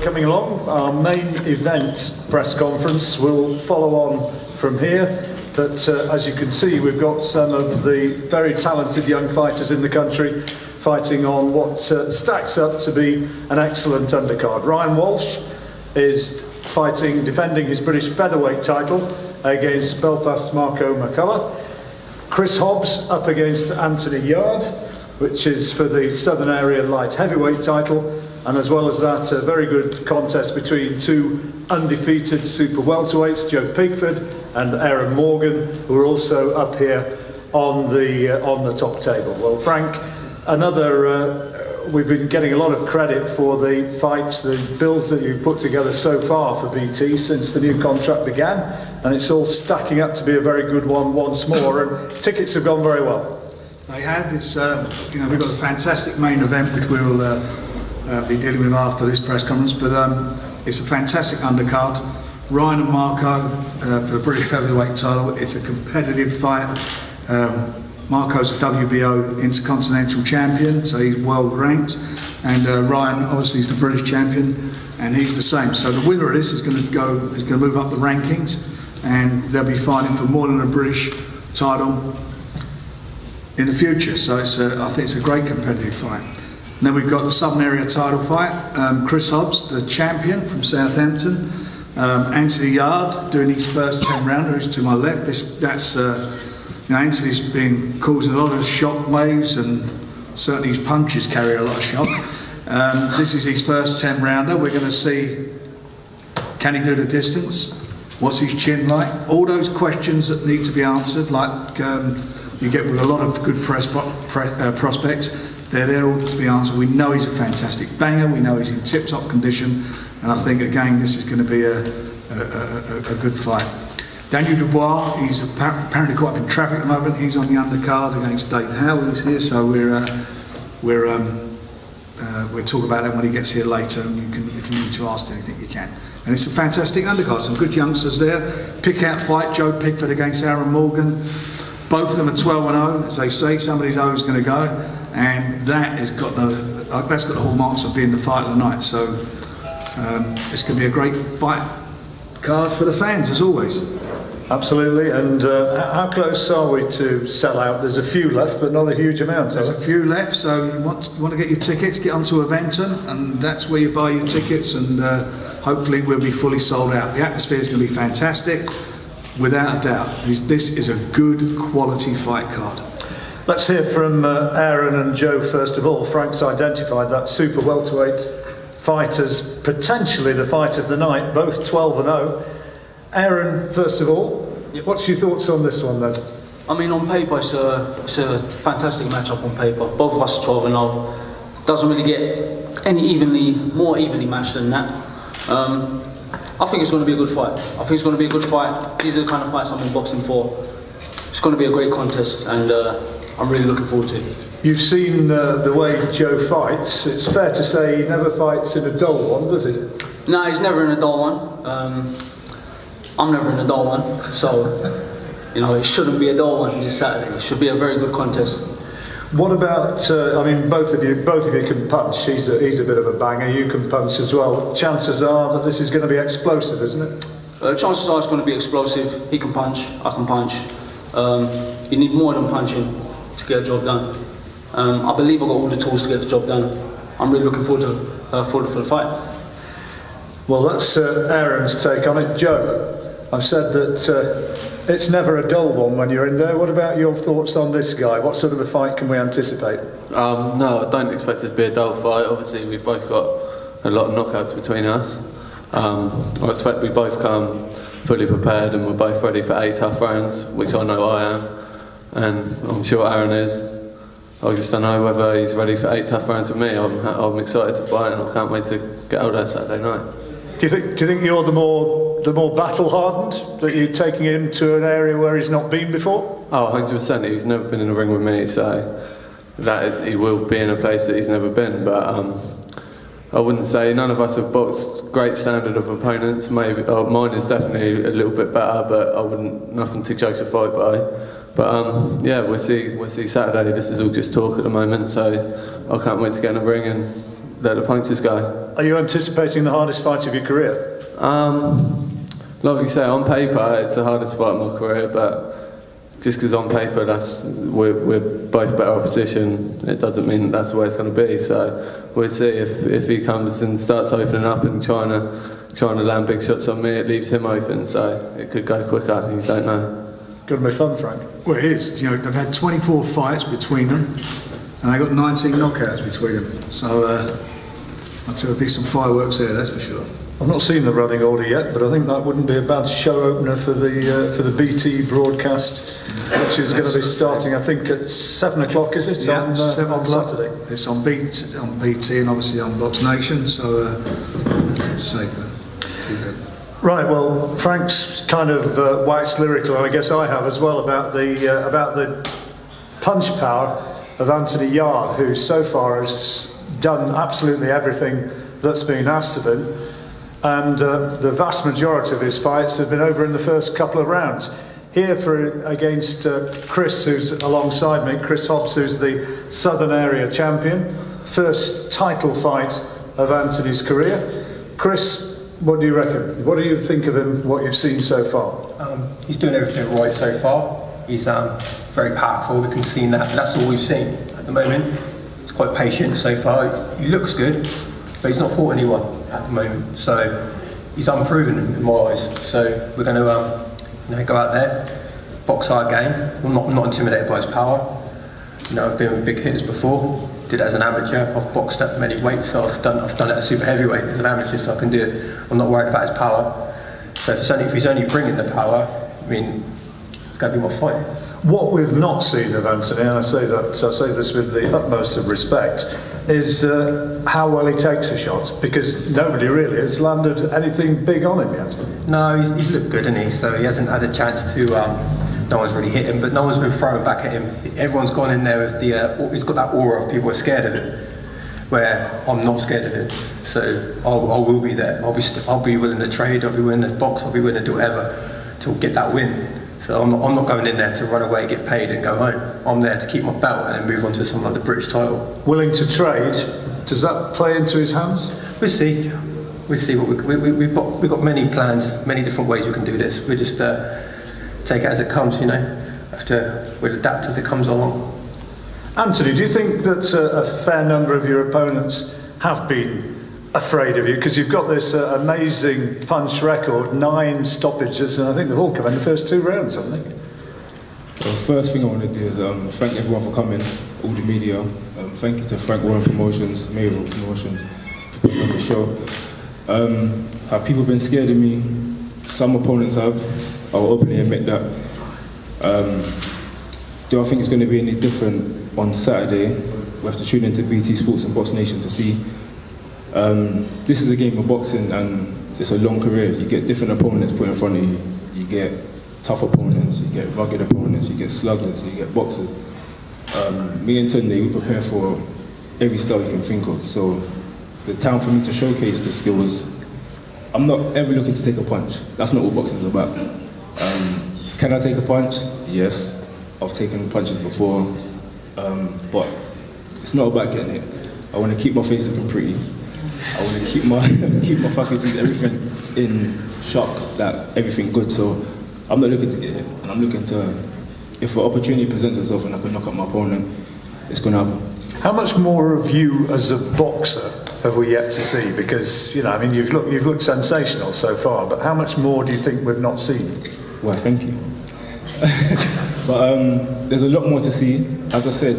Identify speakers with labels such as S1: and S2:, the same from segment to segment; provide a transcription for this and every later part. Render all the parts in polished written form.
S1: coming along. Our main event press conference will follow on from here. But as you can see, we've got some of the very talented young fighters in the country fighting on what stacks up to be an excellent undercard. Ryan Walsh is defending his British featherweight title against Belfast's Marco McCullough. Chris Hobbs up against Anthony Yarde, which is for the Southern Area light heavyweight title. And as well as that, a very good contest between two undefeated super welterweights, Joe Pigford and Aaron Morgan, who are also up here on the top table. Well, Frank, we've been getting a lot of credit for the fights, the builds that you've put together so far for BT since the new contract began, and it's all stacking up to be a very good one once more, and tickets have gone very well.
S2: They have. It's we've got a fantastic main event which we'll be dealing with after this press conference, but it's a fantastic undercard. Ryan and Marco for the British featherweight title. It's a competitive fight. Marco's a WBO Intercontinental Champion, so he's world ranked, and Ryan obviously is the British champion, and he's the same. So the winner of this is going to move up the rankings, and they'll be fighting for more than a British title in the future. So I think it's a great competitive fight. And then we've got the Southern Area title fight. Chris Hobbs, the champion from Southampton. Anthony Yarde doing his first 10-rounder, who's to my left. Anthony's been causing a lot of shock waves, and certainly his punches carry a lot of shock. This is his first 10-rounder. We're going to see, can he do the distance? What's his chin like? All those questions that need to be answered, like you get with a lot of good prospects. They're there all to be answered. We know he's a fantastic banger. We know he's in tip-top condition, and I think again this is going to be a good fight. Daniel Dubois, he's apparently caught up in traffic at the moment. He's on the undercard against Dave Howe, who's here. So we'll talk about that when he gets here later. And you can, if you need to ask anything, you can. And it's a fantastic undercard. Some good youngsters there. Pick-out fight: Joe Pigford against Aaron Morgan. Both of them are 12-0, as they say. Somebody's O is going to go, and that's got the hallmarks of being the fight of the night. So it's going to be a great fight card for the fans, as always.
S1: Absolutely. And how close are we to sell out? There's a few left, but not a huge amount.
S2: There's a few left, so you want to get your tickets, get onto Eventum, and that's where you buy your tickets, and hopefully we'll be fully sold out. The atmosphere is going to be fantastic. Without a doubt, this is a good quality fight card.
S1: Let's hear from Aaron and Joe first of all. Frank's identified that super welterweight fight as potentially the fight of the night, both 12-0. Aaron, first of all, what's your thoughts on this one then?
S3: I mean, on paper, it's a fantastic matchup on paper. Both of us 12-0. Doesn't really get any more evenly matched than that. I think it's going to be a good fight. I think it's going to be a good fight. These are the kind of fights I'm in boxing for. It's going to be a great contest, and I'm really looking forward to it.
S1: You've seen the way Joe fights. It's fair to say he never fights in a dull one, does he?
S3: No, he's never in a dull one. I'm never in a dull one, so it shouldn't be a dull one this Saturday. It should be a very good contest.
S1: What about? I mean, both of you can punch. He's a bit of a banger. You can punch as well. Chances are that this is going to be explosive, isn't it?
S3: Chances are it's going to be explosive. He can punch. I can punch. You need more than punching to get the job done. I believe I've got all the tools to get the job done. I'm really looking forward to for the fight.
S1: Well, that's Aaron's take on it. Joe, I've said that it's never a dull one when you're in there. What about your thoughts on this guy? What sort of a fight can we anticipate?
S4: No, I don't expect it to be a dull fight. Obviously, we've both got a lot of knockouts between us. I expect we both come fully prepared, and we're both ready for 8 tough rounds, which I know I am, and I'm sure Aaron is. I just don't know whether he's ready for 8 tough rounds with me. I'm excited to fight, and I can't wait to get out there Saturday night.
S1: Do you think you're the more battle hardened, that you're taking him to an area where he's not been before?
S4: Oh, 100%. He's never been in a ring with me, so that he will be in a place that he's never been. But I wouldn't say none of us have boxed great standard of opponents. Maybe mine is definitely a little bit better, but I wouldn't nothing to judge a fight by. But yeah, we'll see Saturday. This is all just talk at the moment, so I can't wait to get in the ring and let the punches go.
S1: Are you anticipating the hardest fight of your career?
S4: Like you say, on paper it's the hardest fight of my career, but just because on paper we're both better opposition, it doesn't mean that's the way it's going to be. So we'll see if he comes and starts opening up and trying to land big shots on me, it leaves him open. So it could go quicker. You don't know.
S1: Going to be fun, Frank.
S2: Well, it is. You know, they've had 24 fights between them, and they got 19 knockouts between them. So I'd say there'll be some fireworks there, that's for sure.
S1: I've not seen the running order yet, but I think that wouldn't be a bad show opener for the BT broadcast, which is going to be starting, I think, at 7 o'clock. Is it?
S2: Yeah,
S1: on
S2: 7 o'clock.
S1: Saturday.
S2: It's on BT and obviously on Box Nation. So safer.
S1: Right. Well, Frank's kind of waxed lyrical, and I guess I have as well, about the punch power of Anthony Yarde, who so far has done absolutely everything that's been asked of him. And the vast majority of his fights have been over in the first couple of rounds. Here against Chris, who's alongside me, Chris Hobbs, who's the Southern Area Champion. First title fight of Anthony's career. Chris, what do you reckon? What do you think of him, what you've seen so far?
S5: He's doing everything right so far. He's very powerful, we can see that. That's all we've seen at the moment. He's quite patient so far. He looks good, but he's not fought anyone at the moment, so he's unproven in my eyes. So we're going to go out there, box our game. I'm not intimidated by his power. You know, I've been with big hitters before. Did it as an amateur. I've boxed at many weights, so I've done it at super heavyweight as an amateur, so I can do it. I'm not worried about his power. So if he's only bringing the power, I mean, it's going to be my fight.
S1: What we've not seen of Anthony, and I say this with the utmost of respect, is how well he takes a shot, because nobody really has landed anything big on him yet.
S5: No, he's looked good, hasn't he? So he hasn't had a chance to. No one's really hit him, but no one's been throwing back at him. Everyone's gone in there with he's got that aura of people are scared of him, where I'm not scared of him. So I will be there. I'll be willing to trade. I'll be willing to box. I'll be willing to do whatever to get that win. So I'm not going in there to run away, get paid and go home. I'm there to keep my belt and then move on to something like the British title.
S1: Willing to trade, does that play into his hands?
S5: We'll see. We'll see. We've got many plans, many different ways we can do this. We just take it as it comes, you know. We'll adapt as it comes along.
S1: Anthony, do you think that a fair number of your opponents have been afraid of you, because you've got this amazing punch record, 9 stoppages, and I think they've all come in the first 2 rounds, haven't they?
S6: Well, first thing I want to do is thank everyone for coming, all the media. Thank you to Frank Warren Promotions, Mayoral Promotions, for putting on the show. Have people been scared of me? Some opponents have. I'll openly admit that. Do I think it's going to be any different on Saturday? We have to tune into BT Sports and Box Nation to see. This is a game of boxing, and it's a long career. You get different opponents put in front of you. You get tough opponents, you get rugged opponents, you get sluggers, you get boxers. Me and Tunde, we prepare for every style you can think of. So the time for me to showcase the skills, I'm not ever looking to take a punch. That's not what boxing is about. Can I take a punch? Yes. I've taken punches before, but it's not about getting hit. I want to keep my face looking pretty. I want to keep my faculties, everything in shock, that everything good. So I'm not looking to get hit, and I'm looking to, if an opportunity presents itself and I can knock out my opponent, it's going to happen. How much more of you as a boxer have we yet to see? Because, you know, I mean, you've looked sensational so far, but how much more do you think we've not seen? Well, thank you. But there's a lot more to see. As I said,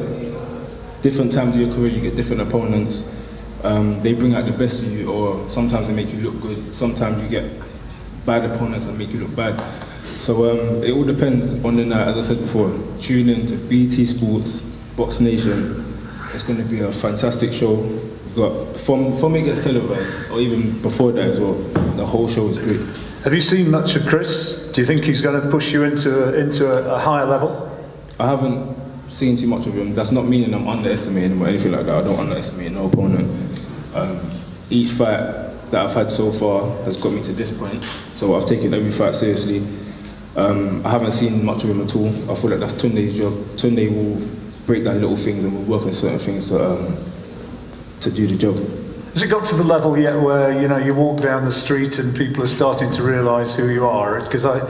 S6: different times of your career, you get different opponents. They bring out the best in you, or sometimes they make you look good. Sometimes you get bad opponents and make you look bad. So it all depends on the night. As I said before, tune in to BT Sports, Box Nation. It's going to be a fantastic show. We've got, from it gets televised, or even before that as well, the whole show is great. Have you seen much of Chris? Do you think he's going to push you into a higher level? I haven't seen too much of him. That's not meaning I'm underestimating him or anything like that. I don't underestimate no opponent. Each fight that I've had so far has got me to this point, so I've taken every fight seriously. I haven't seen much of him at all. I feel like that's Tunde's job. Tunde will break down little things and we'll work on certain things to do the job.
S1: Has it got to the level yet where, you know, you walk down the street and people are starting to realise who you are? Because a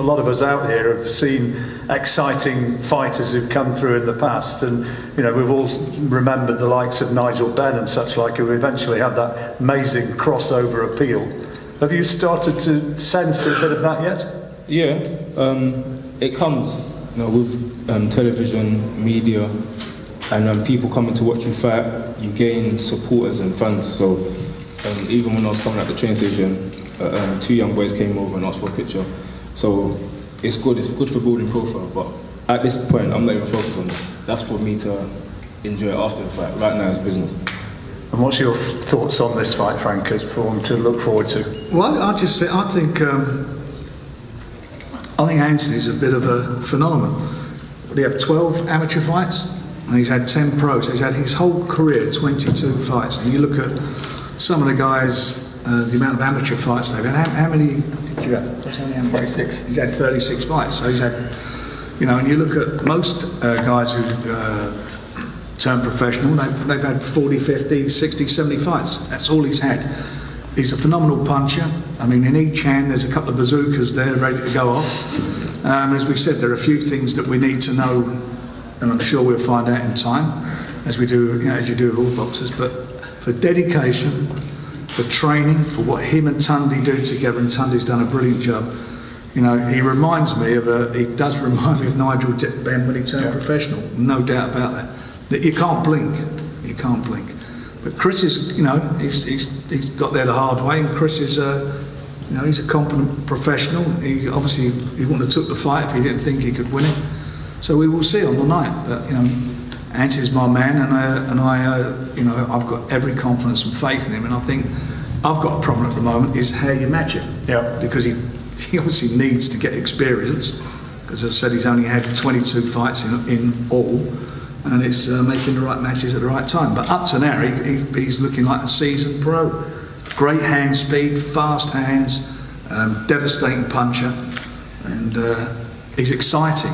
S1: lot of us out here have seen exciting fighters who've come through in the past, and, you know, we've all remembered the likes of Nigel Benn and such like, who eventually had that amazing crossover appeal. Have you started to sense a bit of that yet?
S6: Yeah, it comes, you know, with television, media, and people coming to watch you fight. You gain supporters and fans. So even when I was coming at the train station, 2 young boys came over and asked for a picture. So it's good for building profile. But at this point, I'm not even focused on that. That's for me to enjoy it after the fight. Right now, it's business.
S1: And what's your thoughts on this fight, Frank, as for one to look forward to?
S2: Well, I think Anthony's a bit of a phenomenon. We have 12 amateur fights, and he's had 10 pros. He's had his whole career 22 fights. And you look at some of the guys, the amount of amateur fights they've had. How many did you have? 36. He's had 36 fights. So he's had, you know, and you look at most guys who turn professional, they've had 40, 50, 60, 70 fights. That's all he's had. He's a phenomenal puncher. I mean, in each hand there's a couple of bazookas there ready to go off. As we said, there are a few things that we need to know, and I'm sure we'll find out in time, as we do, you know, as you do with all boxers. But for dedication, for training, for what him and Tunde do together, and Tunde's done a brilliant job. You know, he does remind me of Nigel Benn when he turned professional, no doubt about that. That you can't blink. But Chris is, you know, he's got there the hard way, and Chris is, you know, he's a competent professional. He wouldn't have took the fight if he didn't think he could win it. So we will see on the night. But, you know, Anthony's my man, and I, you know, I've got every confidence and faith in him. And I think I've got a problem at the moment is how you match him. Yeah. Because he obviously needs to get experience. As I said, he's only had 22 fights in all. And it's making the right matches at the right time. But up to now, he's looking like a seasoned pro. Great hand speed, fast hands, devastating puncher, and he's exciting.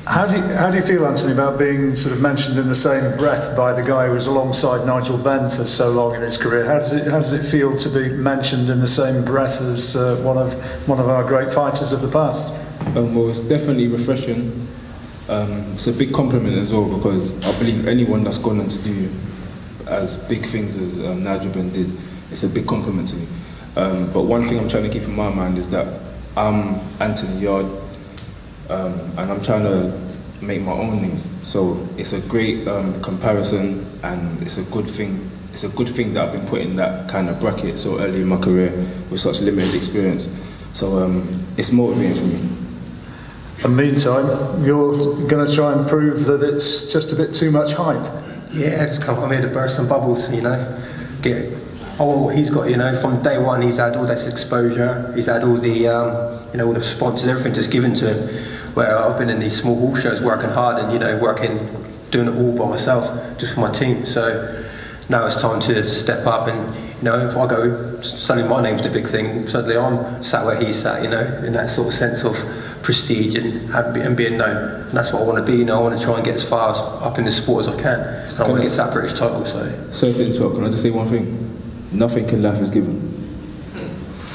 S1: How do you feel, Anthony, about being sort of mentioned in the same breath by the guy who was alongside Nigel Benn for so long in his career? How does it feel to be mentioned in the same breath as one of our great fighters of the past?
S6: Well, it's definitely refreshing. It's a big compliment as well, because I believe anyone that's gone on to do as big things as Nigel Benn did, it's a big compliment to me. But one thing I'm trying to keep in my mind is that I'm Anthony Yarde, and I'm trying to make my own name. So it's a great comparison, and it's a good thing. It's a good thing that I've been put in that kind of bracket so early in my career with such limited experience. So it's motivating for me.
S1: In the meantime, you're going to try and prove that it's just a bit too much hype.
S5: Yeah, just come here to burst some bubbles, you know. What he's got, you know, from day one he's had all this exposure, he's had all the, you know, all the sponsors, everything just given to him. Where I've been in these small hall shows working hard and, you know, doing it all by myself, just for my team. So now it's time to step up, and, you know, if I go, suddenly my name's the big thing, suddenly I'm sat where he's sat, you know, in that sort of sense of prestige and being known. And that's what I want to be, you know. I want to try and get as far up in the sport as I can. And I want to get to that British title, so.
S6: Sorry to interrupt, can I just say one thing? Nothing in life is given.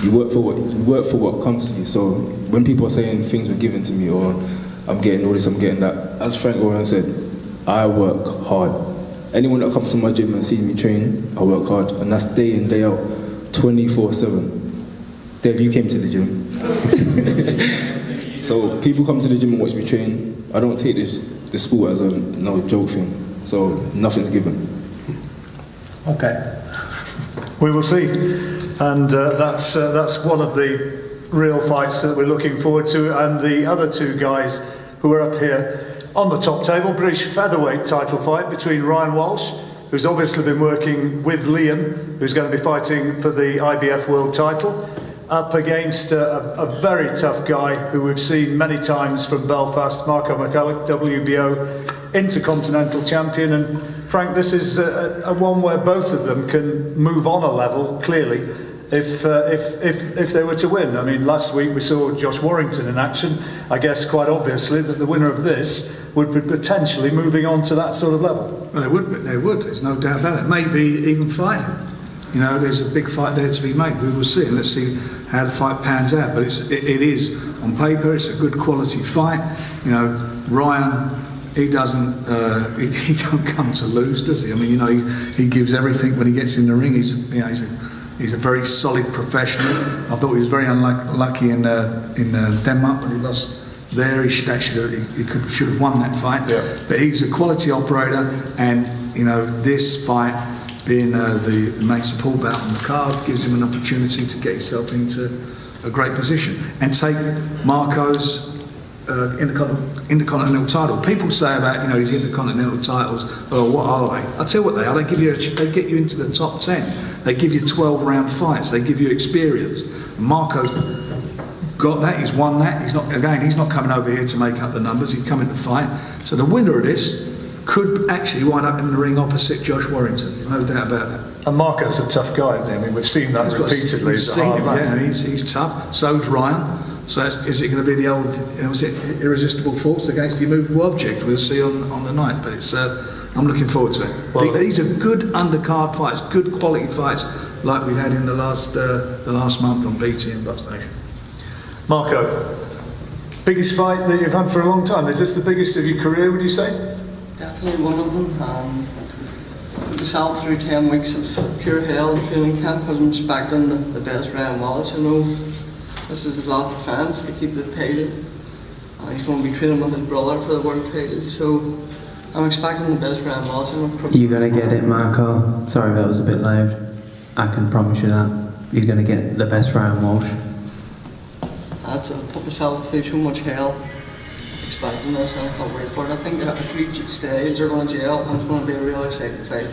S6: You work for what comes to you. So when people are saying things were given to me, or I'm getting all this, I'm getting that, as Frank Owen said, I work hard. Anyone that comes to my gym and sees me train, I work hard, and that's day in, day out, 24/7. Dave, you came to the gym. So people come to the gym and watch me train. I don't take the sport as a no joke thing. So nothing's given.
S5: Okay.
S1: We will see, and that's one of the real fights that we're looking forward to. And the other two guys who are up here on the top table, British featherweight title fight between Ryan Walsh, who's obviously been working with Liam, who's going to be fighting for the IBF world title, up against a very tough guy who we've seen many times from Belfast, Marco McCulloch, WBO Intercontinental Champion. And Frank, this is a one where both of them can move on a level, clearly, if they were to win. I mean, last week we saw Josh Warrington in action. I guess quite obviously that the winner of this would be potentially moving on to that sort of level.
S2: Well, they would. There's no doubt about it. Maybe even fighting. You know, there's a big fight there to be made. We will see. Let's see how the fight pans out. But it is on paper. It's a good quality fight. You know, Ryan. He doesn't. He don't come to lose, does he? I mean, you know, he gives everything when he gets in the ring. He's a very solid professional. I thought he was very unlucky in Denmark when he lost there. He should have won that fight.
S1: Yeah.
S2: But he's a quality operator, and you know, this fight, being the main support bout on the card, gives him an opportunity to get himself into a great position and take Marco's intercontinental title. People say about, you know, his intercontinental titles, well, what are they? I'll tell you what they are. They get you into the top 10. They give you 12-round fights. They give you experience. Marco's got that. He's won that. He's not coming over here to make up the numbers. He's coming to fight. So the winner of this could actually wind up in the ring opposite Josh Warrington. There's no doubt about that.
S1: And Marco's a tough guy, isn't he? I mean, we've seen that repeatedly.
S2: We've seen him, yeah. He's tough. So's Ryan. So is it going to be the old, was it irresistible force against the immovable object? We'll see on the night. But it's, I'm looking forward to it.
S1: Well,
S2: these are good undercard fights, good quality fights, like we've had in the last month on BT and Bucks Nation.
S1: Marco, biggest fight that you've had for a long time. Is this the biggest of your career, would you say?
S7: Definitely one of them. Myself through 10 weeks of pure hell in training camp because I'm expecting the best Ryan Wallace. You know, this is his last defence to keep the title. He's going to be training with his brother for the world title, so I'm expecting the best Ryan Wallace.
S8: You're going to get it, Marco. Sorry if that was a bit loud. I can promise you that. You're going to get the best Ryan Walsh.
S7: That's put myself through so much hell expecting this, and I can't wait for it. I think at a huge stage they're going to jail, and it's going to be a real exciting fight.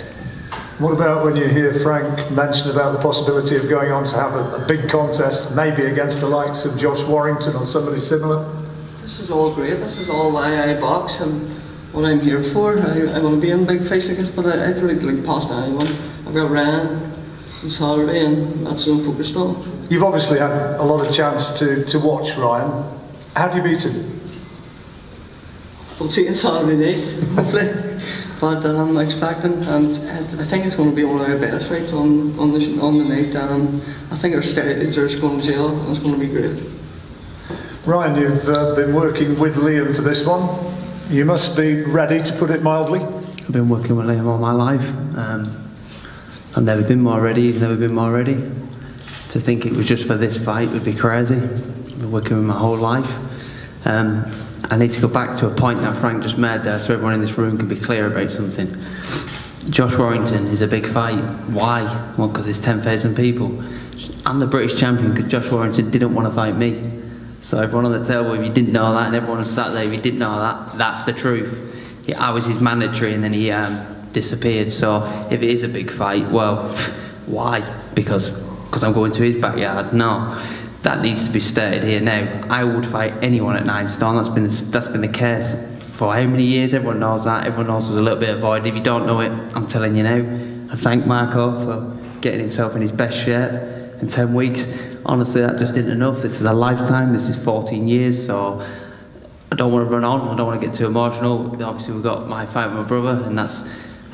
S1: What about when you hear Frank mention about the possibility of going on to have a big contest, maybe against the likes of Josh Warrington or somebody similar?
S7: This is all great. This is all why I box and what I'm here for. I want to be in big fights like this, but I don't really look past anyone. I've got Ryan on Saturday, and that's what I'm focused on.
S1: You've obviously had a lot of chance to watch Ryan. How do you beat him?
S7: We'll see it Saturday night, hopefully. But I'm expecting, and I think it's going to be one of our best fights on the night. I think our stage is going to jail, and it's going to be great.
S1: Ryan, you've been working with Liam for this one. You must be ready, to put it mildly.
S8: I've been working with Liam all my life. I've never been more ready. He's never been more ready. To think it was just for this fight would be crazy. I've been working with him my whole life. I need to go back to a point that Frank just made there so everyone in this room can be clear about something. Josh Warrington is a big fight. Why? Well, because it's 10,000 people. I'm the British champion because Josh Warrington didn't want to fight me. So everyone on the table, if you didn't know that, and everyone on Saturday, if you didn't know that, that's the truth. I was his mandatory and then he disappeared. So if it is a big fight, well, why? Because I'm going to his backyard? No. That needs to be stated here now. I would fight anyone at 9 stone. That's been the case for how many years? Everyone knows that. Everyone knows there's a little bit of void. If you don't know it, I'm telling you now. I thank Marco for getting himself in his best shape in 10 weeks. Honestly, that just isn't enough. This is a lifetime. This is 14 years. So I don't want to run on. I don't want to get too emotional. Obviously, we've got my fight with my brother, and that's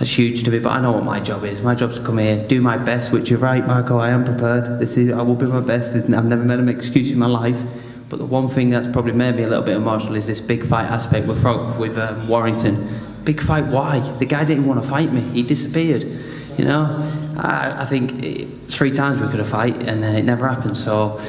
S8: huge to me, but I know what my job is. My job's to come here, do my best, which you're right, Marco, I am prepared. I will be my best. I've never made an excuse in my life, but the one thing that's probably made me a little bit emotional is this big fight aspect with Warrington. Big fight, why? The guy didn't want to fight me. He disappeared. You know, I think 3 times we could have fight, and it never happened. So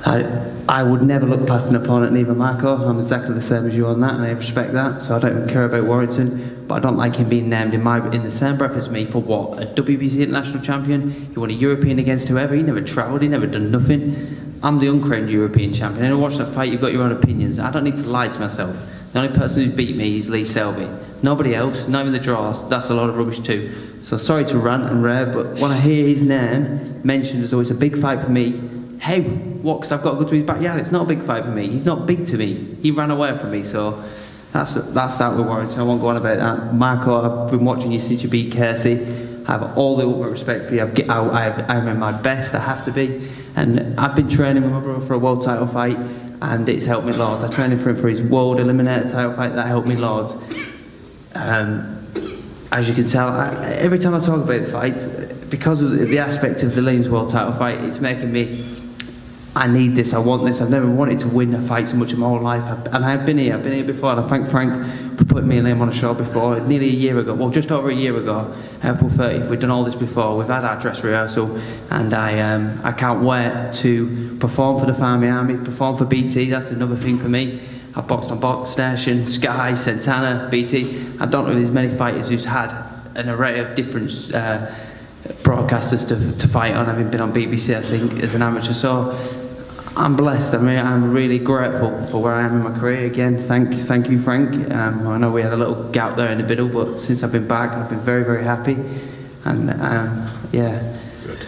S8: I would never look past an opponent, neither Marco. I'm exactly the same as you on that, and I respect that. So I don't even care about Warrington. But I don't like him being named in the same breath as me for what? A WBC international champion? He won a European against whoever. He never travelled. He never done nothing. I'm the uncrowned European champion. And I watch that fight. You've got your own opinions. I don't need to lie to myself. The only person who's beat me is Lee Selby. Nobody else. Not even the draws. That's a lot of rubbish too. So sorry to rant and rave, but when I hear his name mentioned as always a big fight for me, how? What? Because I've got to go to his backyard. It's not a big fight for me. He's not big to me. He ran away from me. So. That's that with Warrington. I won't go on about that. Marco, I've been watching you since you beat Casey. I have all the ultimate respect for you. I'm in my best, I have to be. And I've been training with my brother for a world title fight, and it's helped me loads. I trained for him for his world eliminator title fight, that helped me loads. As you can tell, every time I talk about the fights, because of the aspect of the Liam's world title fight, it's making me, I need this, I want this. I've never wanted to win a fight so much in my whole life. And I've been here before, and I thank Frank for putting me and Liam on a show before, nearly a year ago, well, just over a year ago, April 30th. We've done all this before, we've had our dress rehearsal, and I can't wait to perform for the Family Army, perform for BT. That's another thing for me. I've boxed on Box Station, Sky, Santana, BT. I don't know if there's many fighters who's had an array of different broadcasters to fight on, having been on BBC, I think, as an amateur. So I'm blessed. I'm really grateful for where I am in my career. Again, thank you, Frank. I know we had a little gap there in the middle, but since I've been back, I've been very, very happy. And yeah,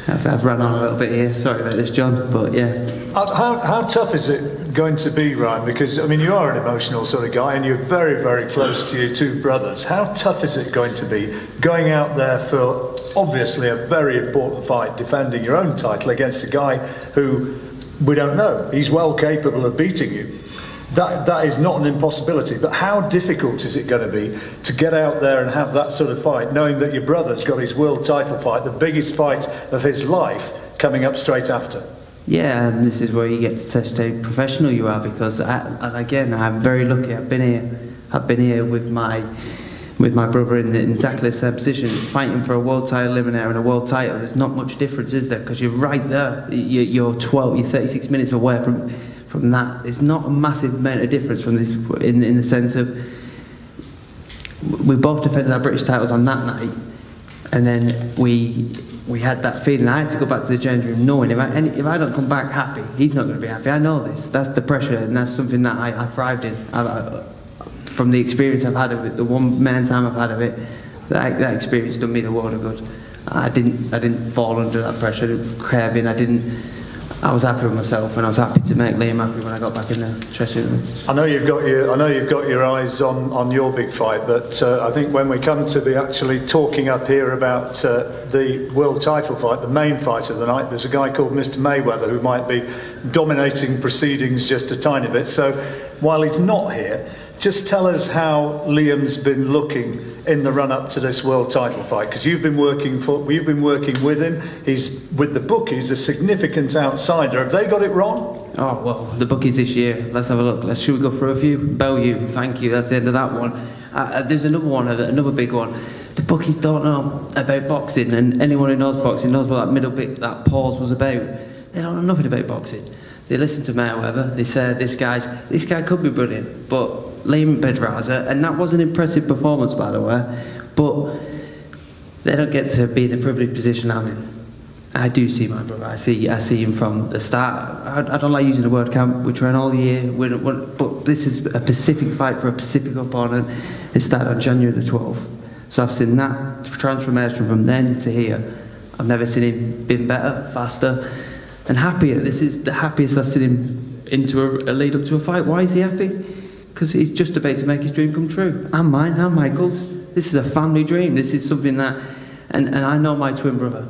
S8: I've run on a little bit here. Sorry about this, John, but yeah.
S1: How tough is it going to be, Ryan? Because, I mean, you are an emotional sort of guy, and you're very, very close to your two brothers. How tough is it going to be going out there for, obviously, a very important fight, defending your own title against a guy who, we don't know, he's well capable of beating you? That is not an impossibility, but how difficult is it going to be to get out there and have that sort of fight, knowing that your brother's got his world title fight, the biggest fight of his life, coming up straight after? Yeah,
S8: and this is where you get to test how professional you are, because and again, I'm very lucky. I've been here with my brother in exactly the same position, fighting for a world title eliminator and a world title. There's not much difference, is there? Because you're right there. You're 36 minutes away from that. There's not a massive amount of difference from this in the sense of we both defended our British titles on that night, and then we had that feeling. I had to go back to the change room knowing if I don't come back happy, he's not going to be happy. I know this. That's the pressure, and that's something that I thrived in. From the experience I've had of it, the one man time I've had of it, that experience done me the world of good. I didn't fall under that pressure, craving. I was happy with myself, and I was happy to make Liam happy when I got back in the dressing room.
S1: I know you've got your eyes on your big fight, but I think when we come to be actually talking up here about the world title fight, the main fight of the night, there's a guy called Mr. Mayweather who might be dominating proceedings just a tiny bit. So while he's not here, just tell us how Liam's been looking in the run-up to this world title fight, because you've been working with him. He's with the bookies, a significant outsider. Have they got it wrong?
S8: Oh well, the bookies this year. Let's have a look. Should we go through a few? Bellew, thank you. That's the end of that one. There's another one, another big one. The bookies don't know about boxing, and anyone who knows boxing knows what that middle bit, that pause was about. They don't know nothing about boxing. They listen to Mayweather. They say this guy could be brilliant, but Liam Pedraza, and that was an impressive performance, by the way, but they don't get to be in the privileged position I'm in. I do see my brother. I see him from the start. I don't like using the word camp. We train all year, but this is a Pacific fight for a Pacific opponent. It started on January the 12th. So I've seen that transformation from then to here. I've never seen him been better, faster, and happier. This is the happiest I've seen him into a lead up to a fight. Why is he happy? Because he's just about to make his dream come true. And mine, and Michael's. This is a family dream. This is something that, and I know my twin brother.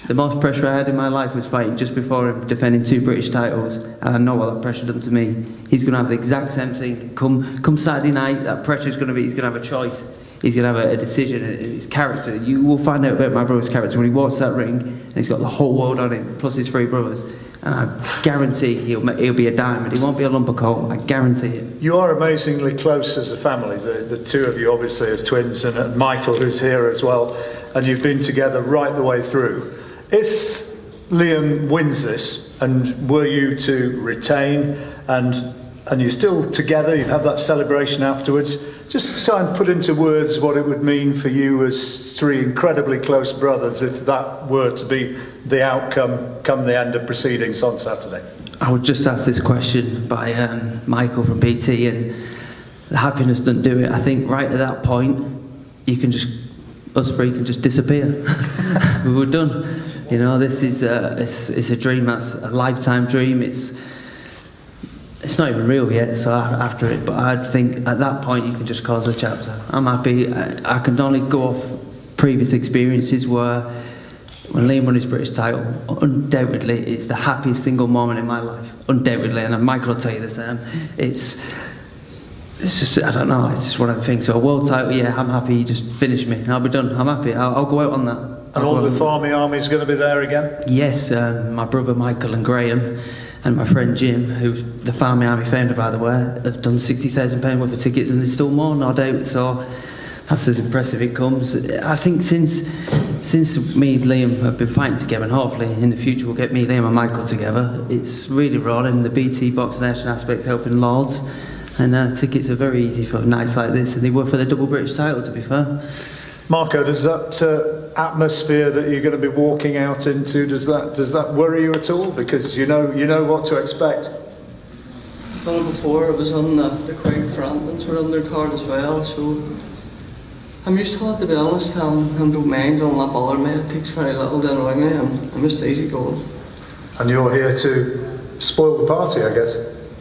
S8: The most pressure I had in my life was fighting just before him, defending 2 British titles, and I know what that pressure done to me. He's going to have the exact same thing. Come Saturday night, that pressure's going to be, he's going to have a choice. He's going to have a decision in his character. You will find out about my brother's character when he walks that ring, and he's got the whole world on him, plus his 3 brothers. And I guarantee he'll be a diamond. He won't be a lump of coal. I guarantee it.
S1: You are amazingly close as a family, the two of you obviously as twins, and Michael who's here as well, and you've been together right the way through. If Liam wins this, and were you to retain, and you're still together, you have that celebration afterwards, just try and put into words what it would mean for you as 3 incredibly close brothers if that were to be the outcome come the end of proceedings on Saturday.
S8: I was just asked this question by Michael from BT, and the happiness doesn't do it. I think right at that point, us 3 can just disappear. We were done. You know, this is it's a dream. That's a lifetime dream. It's not even real yet, so after it, but I think at that point you can just close the chapter. I'm happy. I can only go off previous experiences were when Liam won his British title. Undoubtedly, it's the happiest single moment in my life. Undoubtedly, and Michael will tell you the same. It's just, I don't know, it's just one of the things. So a world title, yeah, I'm happy, you just finish me. I'll be done, I'm happy, I'll go out on that.
S1: And all the Farmy Army's going to be there again?
S8: Yes, my brother Michael and Graham and my friend Jim, who the Farmy Army founder, by the way, have done £60,000 worth of tickets, and there's still more, no doubt, so that's as impressive it comes. I think since me and Liam have been fighting together, and hopefully in the future we'll get me, Liam and Michael together, it's really rolling. The BT Boxing Nation aspect's helping loads, and tickets are very easy for nights like this, and they were for the double British title, to be fair.
S1: Marco, does that atmosphere that you're going to be walking out into, does that worry you at all? Because you know what to expect.
S7: I've done it before. It was on the Craig Framptons were undercard as well, so I'm used to it, to be honest. I don't mind, don't let bother me. It takes very little to annoy me, and I'm just easy going. And
S1: you're here to spoil the party, I guess.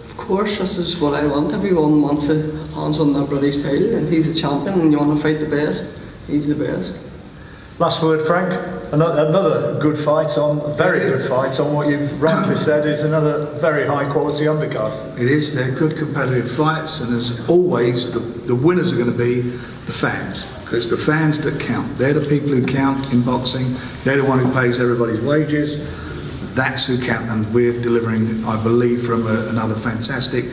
S7: Of course, this is what I want. Everyone wants a hands on their British title, and he's a champion, and you want to fight the best. He's the best.
S1: Last word, Frank. Another good fight on, very good fight on what you've rightly said is another very high quality undercard.
S2: It is. They're good competitive fights, and as always, the winners are going to be the fans, because the fans that count. They're the people who count in boxing. They're the one who pays everybody's wages. That's who count, and we're delivering, I believe, from another fantastic,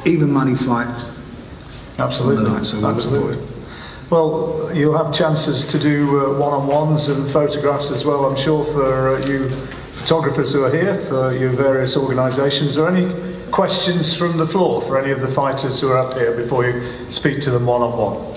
S2: even money fight.
S1: Absolutely.
S2: On the night, so we'll look forward.
S1: Well, you'll have chances to do one-on-ones and photographs as well, I'm sure, for you photographers who are here, for your various organisations. Are there any questions from the floor for any of the fighters who are up here before you speak to them one-on-one?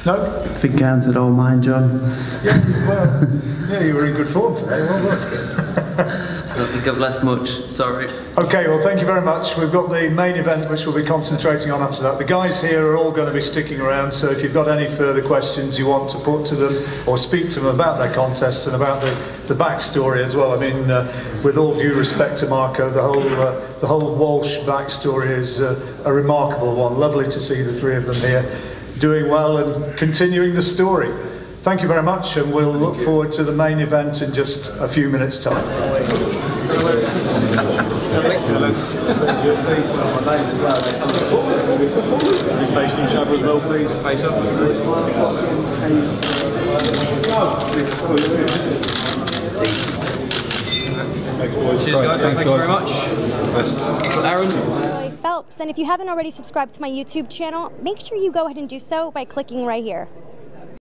S1: No?
S8: I think I answered all mine, John.
S1: Yeah, well, yeah, you were in good form today. Well done.
S8: I don't think I've left much, sorry.
S1: Okay, well, thank you very much. We've got the main event which we'll be concentrating on after that. The guys here are all going to be sticking around, so if you've got any further questions you want to put to them or speak to them about their contests and about the backstory as well. I mean, with all due respect to Marco, the whole Walsh backstory is a remarkable one. Lovely to see the three of them here doing well and continuing the story. Thank you very much, and we'll look forward to the main event in just a few minutes' time.
S9: Facing each other as well, please. Face up. Cheers, guys. Thank you very much. Aaron.
S10: Phelps, and if you haven't already subscribed to my YouTube channel, make sure you go ahead and do so by clicking right here.